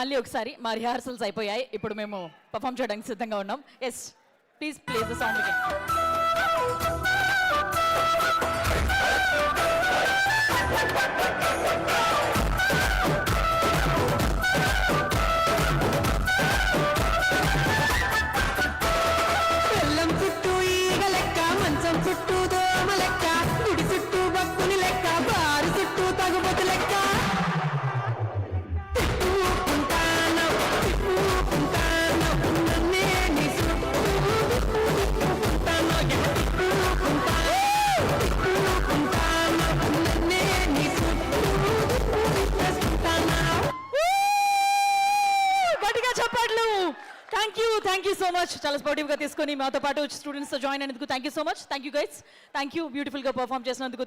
మళ్ళీ ఒకసారి మా రిహార్సల్స్ అయిపోయాయి, ఇప్పుడు మేము పర్ఫామ్ చేయడానికి సిద్ధంగా ఉన్నాం. Yes, please place the song again. Thank you so much. చాలా స్పోర్టివ్గా తీసుకొని మాతో పాటు స్టూడెంట్స్తో జాయిన్ అయినందుకు thank you so much. Thank you guys, thank you బ్యూటిఫుల్గా పర్ఫామ్ చేసినందుకు.